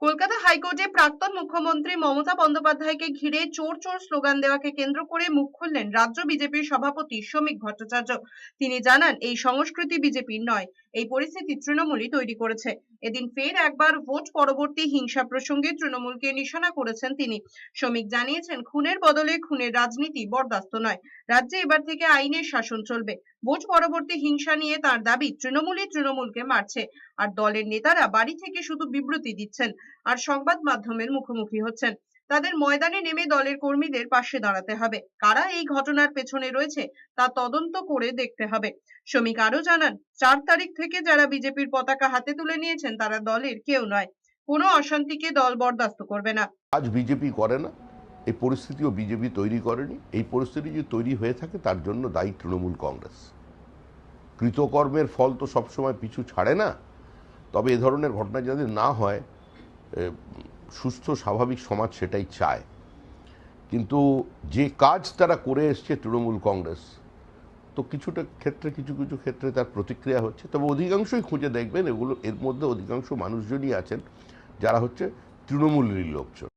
কলকাতা হাইকোর্টে প্রাক্তন মুখ্যমন্ত্রী মমতা বন্দ্যোপাধ্যায়কে ঘিরে চোর চোর স্লোগান দেওয়াকে কেন্দ্র করে মুখ খুললেন রাজ্য বিজেপির সভাপতি শ্রমিক ভট্টাচার্য। তিনি জানান, এই সংস্কৃতি বিজেপির নয়, এই পরিস্থিতি তৃণমূলই তৈরি করেছে। এদিন ফের একবার ভোট পরবর্তী হিংসা প্রসঙ্গে তৃণমূলকে নিশানা করেছেন তিনি। শ্রমিক জানিয়েছেন, খুনের বদলে খুনের রাজনীতি বরদাস্ত নয়। রাজ্যে এবার থেকে আইনের শাসন চলবে। ভোট পরবর্তী হিংসা নিয়ে তার দাবি, তৃণমূলই তৃণমূলকে মারছে, আর দলের নেতারা বাড়ি থেকে শুধু বিবৃতি দিচ্ছেন আর সংবাদ মাধ্যমের মুখোমুখি হচ্ছেন। তাদের ময়দানে নেমে দলের কর্মীদের পাশে দাঁড়াতে হবে। কারা এই ঘটনার পেছনে রয়েছে তা তদন্ত করে দেখতে হবে। শ্রমিক আরো জানান, 4 তারিখ থেকে যারা বিজেপির পতাকা হাতে তুলে নিয়েছেন তারা দলের কেউ নয়। কোনো অশান্তিকে দল বরদাস্ত করবে না। আজ বিজেপি করে না, এই পরিস্থিতিও বিজেপি তৈরি করেনি। এই পরিস্থিতি যদি তৈরি হয়ে থাকে তার জন্য দায়ী তৃণমূল কংগ্রেস। কৃতকর্মের ফল তো সবসময় পিছু ছাড়ে না। তবে এ ধরনের ঘটনা যাতে না হয়, সুস্থ স্বাভাবিক সমাজ সেটাই চায়। কিন্তু যে কাজ তারা করে এসছে তৃণমূল কংগ্রেস, তো কিছু কিছু ক্ষেত্রে তার প্রতিক্রিয়া হচ্ছে। তবে অধিকাংশই খুঁজে দেখবেন এর মধ্যে অধিকাংশ মানুষজনই আছেন যারা হচ্ছে তৃণমূলেরই লোকজন।